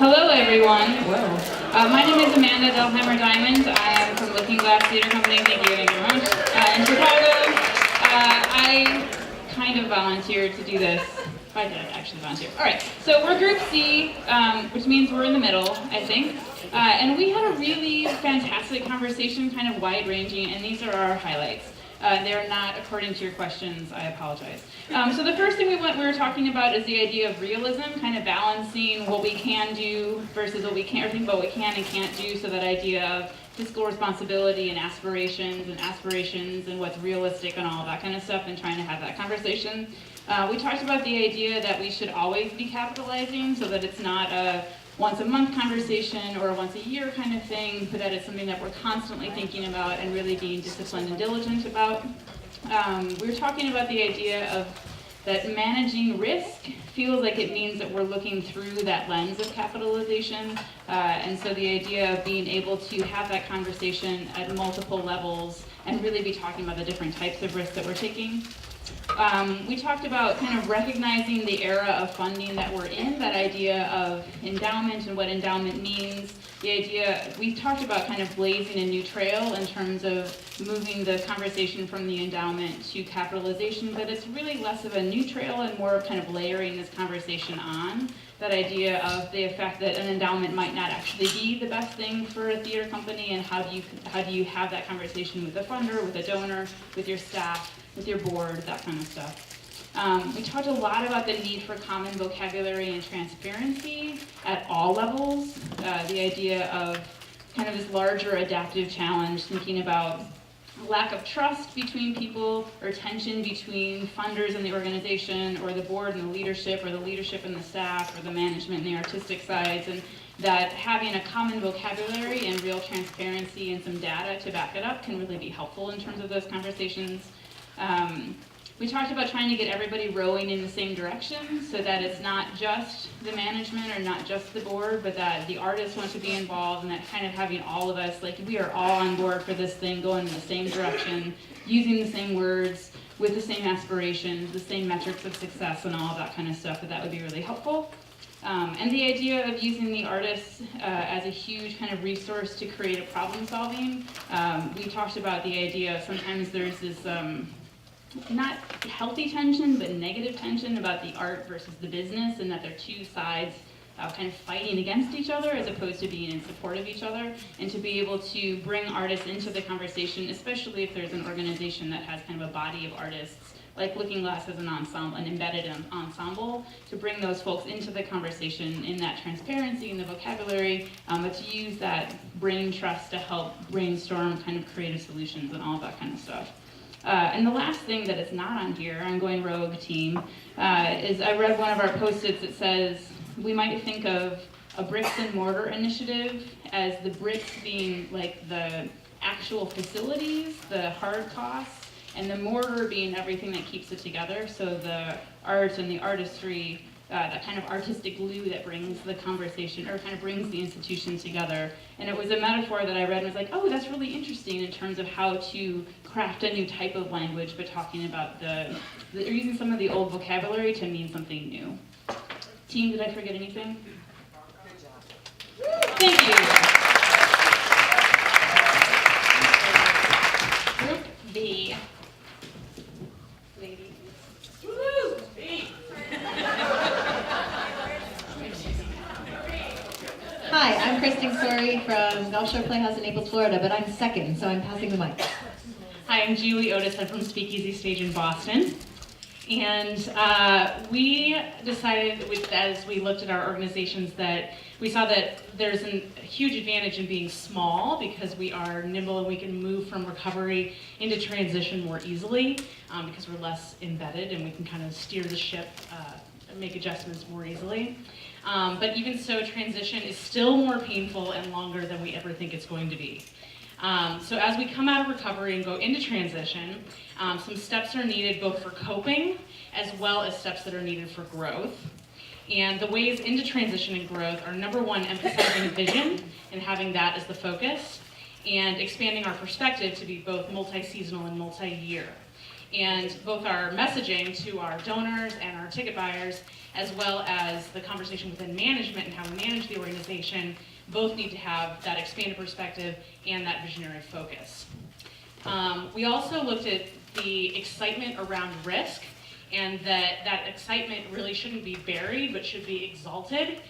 Hello, everyone. Whoa. My name is Amanda Delheimer Diamond. I am from Looking Glass Theater Company. Thank you very much. In Chicago. I kind of volunteered to do this. I did actually volunteer. All right. So we're Group C, which means we're in the middle, I think. And we had a really fantastic conversation, kind of wide-ranging, and these are our highlights. They're not according to your questions. I apologize. So the first thing we were talking about is the idea of realism, kind of balancing what we can do versus what we can't, or think about what we can and can't do. So that idea of fiscal responsibility and aspirations and what's realistic and all that kind of stuff, and trying to have that conversation. We talked about the idea that we should always be capitalizing, so that it's not a once a month conversation or a once a year kind of thing, but that it's something that we're constantly thinking about and really being disciplined and diligent about. We were talking about the idea of that managing risk feels like it means that we're looking through that lens of capitalization, and so the idea of being able to have that conversation at multiple levels and really be talking about the different types of risks that we're taking. We talked about kind of recognizing the era of funding that we're in, that idea of endowment and what endowment means. The idea, we talked about kind of blazing a new trail in terms of moving the conversation from the endowment to capitalization, but it's really less of a new trail and more of kind of layering this conversation on. That idea of the effect that an endowment might not actually be the best thing for a theater company, and how do you have that conversation with a funder, with a donor, with your staff, with your board, that kind of stuff. We talked a lot about the need for common vocabulary and transparency at all levels. The idea of kind of this larger adaptive challenge, thinking about lack of trust between people, or tension between funders and the organization, or the board and the leadership, or the leadership and the staff, or the management and the artistic sides, and that having a common vocabulary and real transparency and some data to back it up can really be helpful in terms of those conversations. We talked about trying to get everybody rowing in the same direction, so that it's not just the management or not just the board, but that the artists want to be involved, and that kind of having all of us, like, we are all on board for this thing, going in the same direction, using the same words, with the same aspirations, the same metrics of success, and all of that kind of stuff, that would be really helpful. And the idea of using the artists as a huge kind of resource to create a problem solving. We talked about the idea of sometimes there's this not healthy tension, but negative tension about the art versus the business, and that they're two sides kind of fighting against each other as opposed to being in support of each other, and to be able to bring artists into the conversation, especially if there's an organization that has kind of a body of artists, like Looking Glass as an ensemble, an embedded ensemble, to bring those folks into the conversation in that transparency and the vocabulary, but to use that brain trust to help brainstorm kind of creative solutions and all that kind of stuff. And the last thing that is not on here, I'm going rogue team, is I read one of our post-its that says, we might think of a bricks and mortar initiative as the bricks being like the actual facilities, the hard costs, and the mortar being everything that keeps it together. So the art and the artistry, that kind of artistic glue that brings the conversation, or kind of brings the institution together. And it was a metaphor that I read and was like, oh, that's really interesting in terms of how to craft a new type of language, but talking about they're using some of the old vocabulary to mean something new. Team, did I forget anything? Good job. Thank you. Group B. Ladies. Woo! B. Hi, I'm Kristen Story from Gulf Shore Playhouse in Naples, Florida, but I'm second, so I'm passing the mic. Hi, I'm Julie Otis. I'm from Speakeasy Stage in Boston. And we decided, as we looked at our organizations, that we saw that there's a huge advantage in being small, because we are nimble and we can move from recovery into transition more easily, because we're less embedded and we can kind of steer the ship and make adjustments more easily. But even so, transition is still more painful and longer than we ever think it's going to be. So as we come out of recovery and go into transition, some steps are needed both for coping as well as steps that are needed for growth. And the ways into transition and growth are, number one, emphasizing vision and having that as the focus, and expanding our perspective to be both multi-seasonal and multi-year. And both our messaging to our donors and our ticket buyers, as well as the conversation within management and how we manage the organization, both need to have that expanded perspective and that visionary focus. We also looked at the excitement around risk, and that excitement really shouldn't be buried, but should be exalted.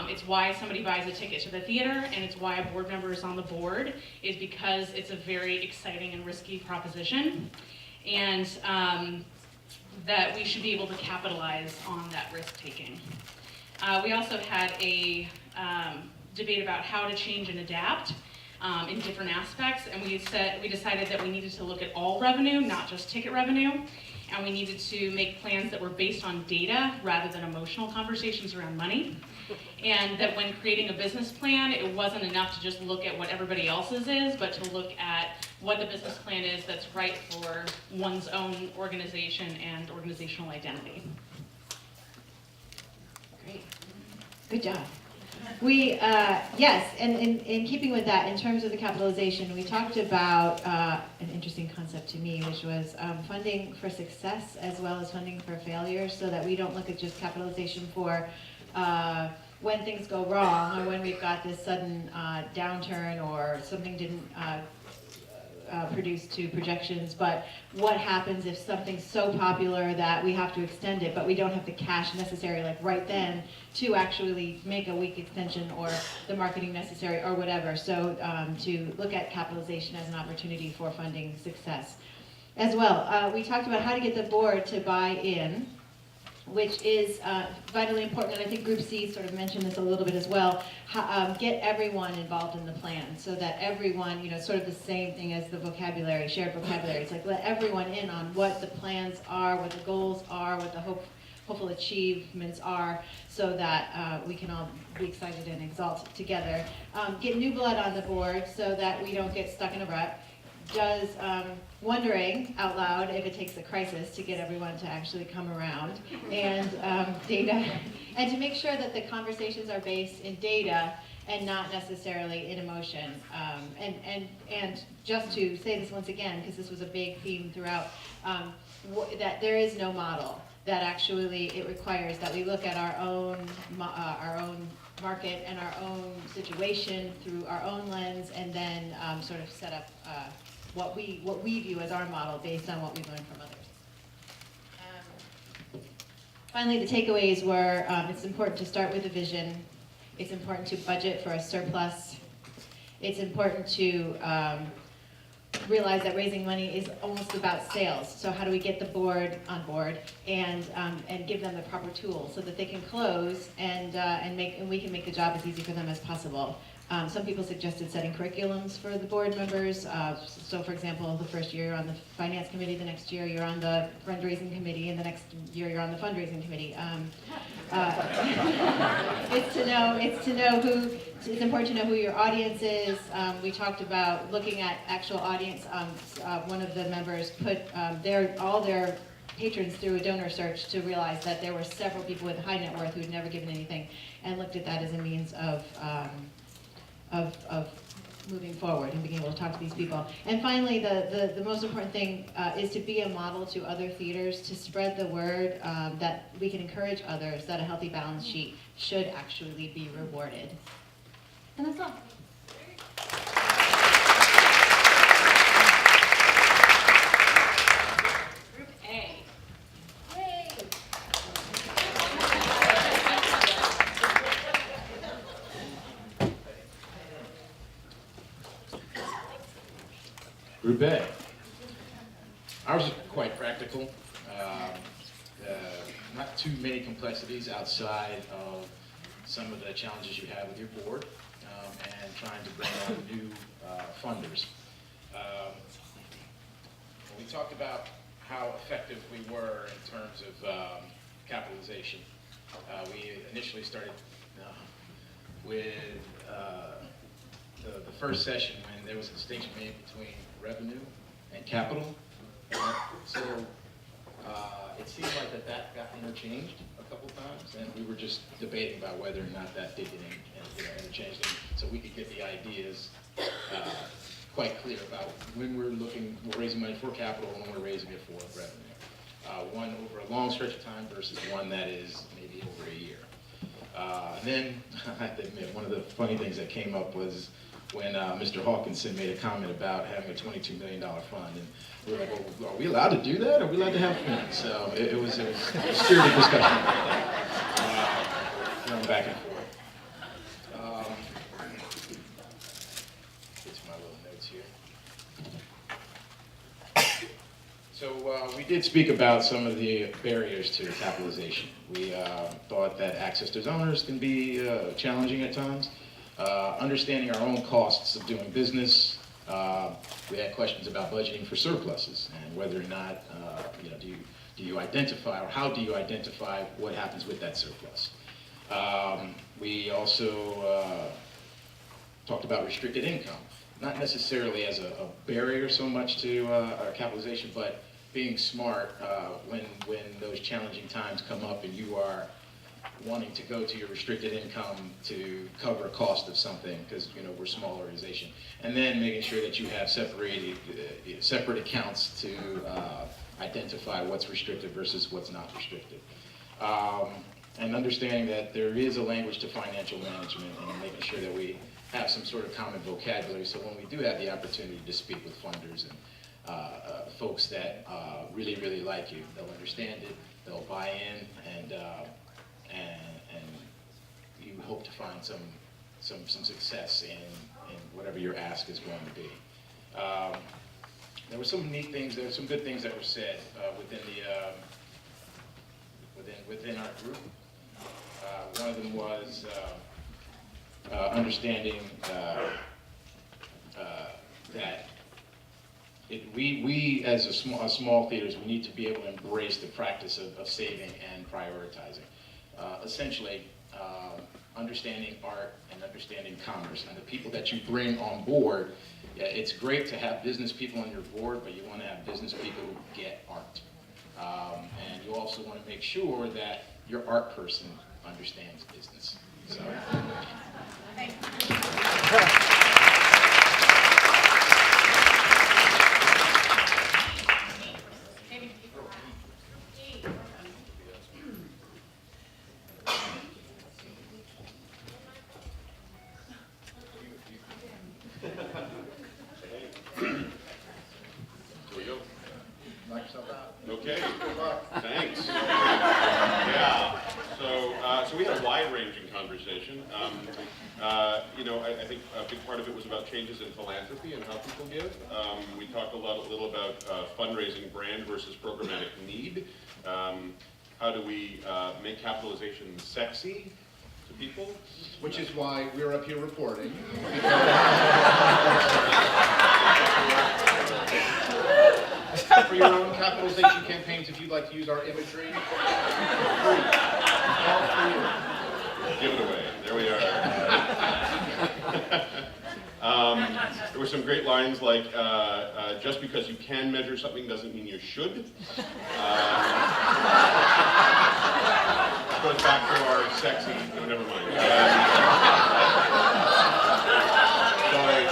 It's why somebody buys a ticket to the theater, and it's why a board member is on the board, is because it's a very exciting and risky proposition, and that we should be able to capitalize on that risk-taking. We also had a debate about how to change and adapt in different aspects, and we decided that we needed to look at all revenue, not just ticket revenue, and we needed to make plans that were based on data rather than emotional conversations around money, and that when creating a business plan, it wasn't enough to just look at what everybody else's is, but to look at what the business plan is that's right for one's own organization and organizational identity. Great. Good job. We, yes, and in keeping with that, in terms of the capitalization, we talked about an interesting concept to me, which was funding for success as well as funding for failure, so that we don't look at just capitalization for when things go wrong, or when we've got this sudden downturn, or something didn't produce to projections, but what happens if something's so popular that we have to extend it, but we don't have the cash necessary, like right then, to actually make a week extension, or the marketing necessary, or whatever. So to look at capitalization as an opportunity for funding success. As well, we talked about how to get the board to buy in, which is vitally important, and I think Group C sort of mentioned this a little bit as well. Get everyone involved in the plan, so that everyone, sort of the same thing as the vocabulary, shared vocabulary. It's like, let everyone in on what the plans are, what the goals are, what the hopeful achievements are, so that we can all be excited and exalt together. Get new blood on the board, so that we don't get stuck in a rut. Does wondering out loud if it takes a crisis to get everyone to actually come around, and data, and to make sure that the conversations are based in data and not necessarily in emotion. And just to say this once again, because this was a big theme throughout, that there is no model. That actually it requires that we look at our own market and our own situation through our own lens, and then sort of set up what we view as our model based on what we learned from others. Finally, the takeaways were, it's important to start with a vision. It's important to budget for a surplus. It's important to realize that raising money is almost about sales. So how do we get the board on board, and give them the proper tools so that they can close, and we can make the job as easy for them as possible. Some people suggested setting curriculums for the board members. So for example, the first year you're on the finance committee, the next year you're on the fundraising committee, and the next year you're on the fundraising committee. It's important to know who your audience is. We talked about looking at actual audience. One of the members put all their patrons through a donor search to realize that there were several people with high net worth who had never given anything, and looked at that as a means of moving forward and being able to talk to these people. And finally, the most important thing is to be a model to other theaters, to spread the word that we can encourage others that a healthy balance sheet should actually be rewarded. And that's all. Group A. Yay! Group A. Ours is quite practical. Not too many complexities outside of some of the challenges you have with your board, and trying to bring on new funders. We talked about how effective we were in terms of capitalization. We initially started with the first session when there was a distinction made between revenue and capital. So it seemed like that got interchanged a couple times, and we were just debating about whether or not that did get interchanged, so we could get the ideas quite clear about when we're raising money for capital and when we're raising it for revenue. One over a long stretch of time versus one that is maybe over a year. And then, I have to admit, one of the funny things that came up was when Mr. Hawkinson made a comment about having a $22 million fund. And we were like, well, are we allowed to do that? Are we allowed to have fun? So it was a spirited discussion about that. Going back and forth. Get to my little notes here. So we did speak about some of the barriers to capitalization. We thought that access to donors can be challenging at times. Understanding our own costs of doing business. We had questions about budgeting for surpluses and whether or not, do you identify, or how do you identify what happens with that surplus? We also talked about restricted income. Not necessarily as a barrier so much to our capitalization, but being smart when those challenging times come up and you are wanting to go to your restricted income to cover a cost of something, because we're a small organization, and then making sure that you have separate accounts to identify what's restricted versus what's not restricted. And understanding that there is a language to financial management and making sure that we have some sort of common vocabulary, so when we do have the opportunity to speak with funders and folks that really, really like you, they'll understand it, they'll buy in, and you hope to find some success in whatever your ask is going to be. There were some neat things, there were some good things that were said within our group. One of them was understanding that we as a small theaters, we need to be able to embrace the practice of saving and prioritizing. Essentially, understanding art and understanding commerce, and the people that you bring on board. It's great to have business people on your board, but you want to have business people who get art. And you also want to make sure that your art person understands business. So. Okay, thanks. Yeah, so we had a wide-ranging conversation. I think a big part of it was about changes in philanthropy and how people give. We talked a little about fundraising brand versus programmatic need. How do we make capitalization sexy to people? Which is why we're up here reporting. For your own capitalization campaigns, if you'd like to use our imagery, free. All free. Give it away. There we are. There were some great lines like, just because you can measure something doesn't mean you should. Goes back to our sexy, no, never mind. Sorry,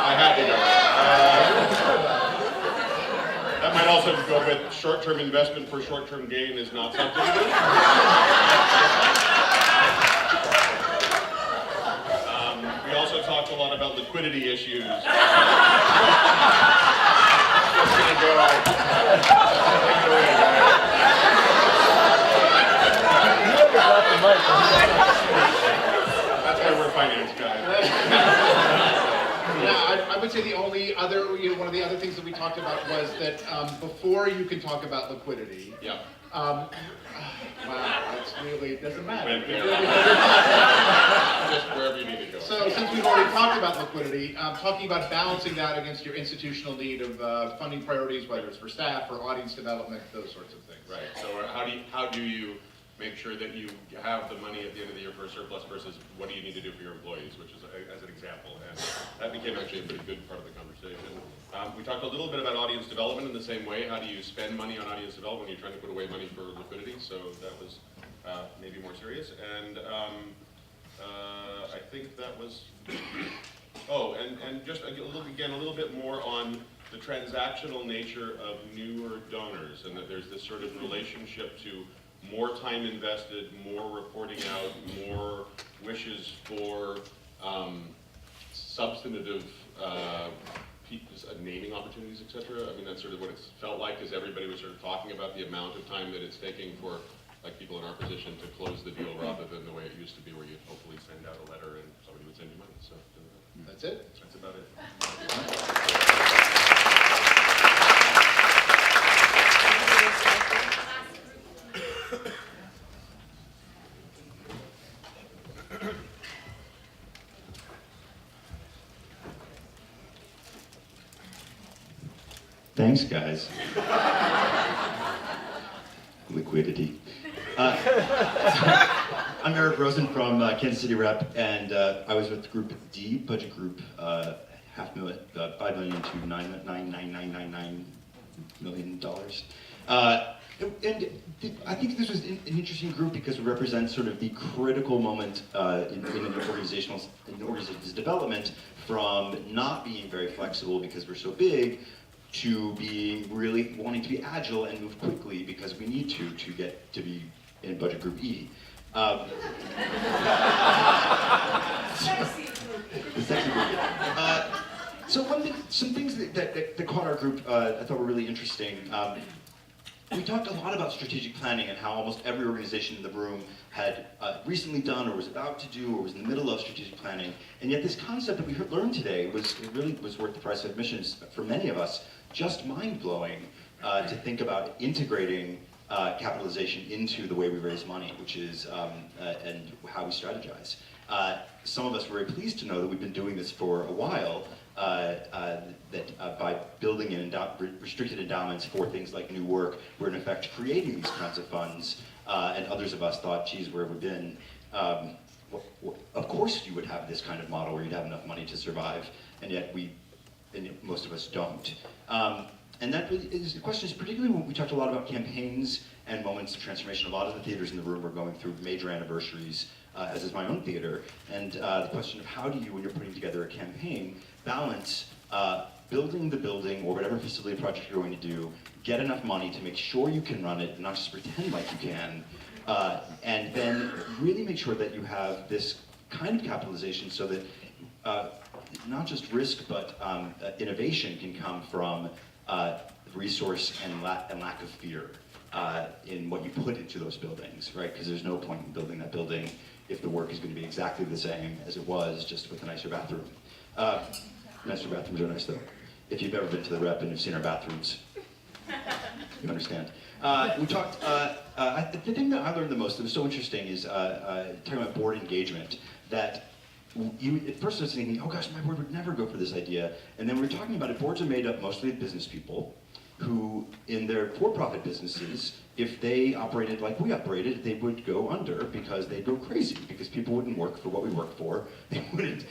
I had to go. That might also go with short-term investment for short-term gain is not something to do. We also talked a lot about liquidity issues. Just gonna go. That's why we're finance guys. Yeah, I would say the only other, one of the other things that we talked about was that before you can talk about liquidity. Yeah. Wow, that's really, it doesn't matter. Went there. Just wherever you need to go. So since we've already talked about liquidity, talking about balancing that against your institutional need of funding priorities, whether it's for staff or audience development, those sorts of things. Right. So how do you make sure that you have the money at the end of the year for a surplus versus what do you need to do for your employees, which is as an example, and that became actually a pretty good part of the conversation. We talked a little bit about audience development in the same way. How do you spend money on audience development when you're trying to put away money for liquidity? So that was maybe more serious, and I think that was Oh, and just a little bit more on the transactional nature of newer donors, and that there's this sort of relationship to more time invested, more reporting out, more wishes for substantive naming opportunities, etc. I mean, that's sort of what it's felt like, as everybody was sort of talking about the amount of time that it's taking for like people in our position to close the deal, rather than the way it used to be, where you'd hopefully send out a letter and somebody would send you money. So That's it? that's about it. Thanks, guys. Liquidity. I'm Eric Rosen from Kansas City Rep, and I was with Group D, budget group, $5 million to $99999 million. And I think this was an interesting group because we represent sort of the critical moment in an organization's development, from not being very flexible because we're so big, to be really wanting to be agile and move quickly because we need to get to be in budget group E. The sexy group. So some things that caught our group I thought were really interesting. We talked a lot about strategic planning and how almost every organization in the room had recently done or was about to do or was in the middle of strategic planning. And yet this concept that we learned today was worth the price of admission for many of us. Just mind-blowing to think about integrating capitalization into the way we raise money, which is and how we strategize. Some of us were very pleased to know that we've been doing this for a while, by building in restricted endowments for things like new work, we're in effect creating these kinds of funds, and others of us thought, geez, where have we been? Of course you would have this kind of model where you'd have enough money to survive, and yet most of us don't. And that really is the question, is particularly when we talked a lot about campaigns and moments of transformation. A lot of the theaters in the room are going through major anniversaries, as is my own theater. And the question of how do you, when you're putting together a campaign, balance building the building or whatever facility project you're going to do, get enough money to make sure you can run it, and not just pretend like you can, and then really make sure that you have this kind of capitalization so that not just risk, but innovation can come from resource and lack of fear in what you put into those buildings, right? Because there's no point in building that building if the work is going to be exactly the same as it was, just with a nicer bathroom. Nicer bathrooms are nice, though. If you've ever been to the Rep and you've seen our bathrooms, you understand. We talked, the thing that I learned the most that was so interesting is talking about board engagement, that you at first I was thinking, oh gosh, my board would never go for this idea. And then we were talking about it, boards are made up mostly of business people who, in their for-profit businesses, if they operated like we operated, they would go under because they'd go crazy, because people wouldn't work for what we work for. They wouldn't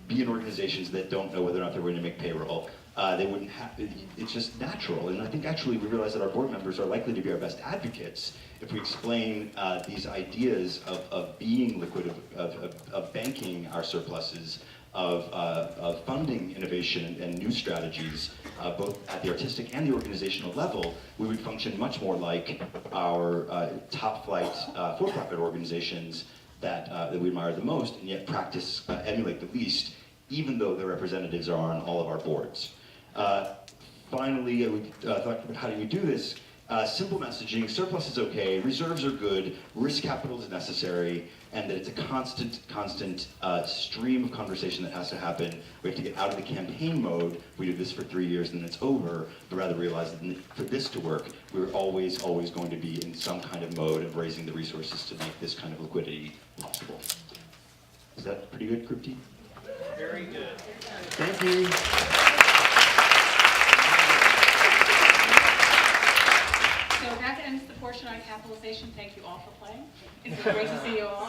be in organizations that don't know whether or not they're going to make payroll. They wouldn't have, it's just natural. And I think actually we realize that our board members are likely to be our best advocates if we explain these ideas of being liquid, of banking our surpluses, of funding innovation and new strategies, both at the artistic and the organizational level. We would function much more like our top flight for-profit organizations that we admire the most, and yet practice, emulate the least, even though their representatives are on all of our boards. Finally, we thought about how do we do this? Simple messaging, surplus is okay, reserves are good, risk capital is necessary, and that it's a constant stream of conversation that has to happen. We have to get out of the campaign mode. We do this for 3 years and then it's over, but rather realize that for this to work, we're always going to be in some kind of mode of raising the resources to make this kind of liquidity possible. Is that pretty good, Group D? Very good. Thank you. So that ends the portion on capitalization. Thank you all for playing. It's great to see you all.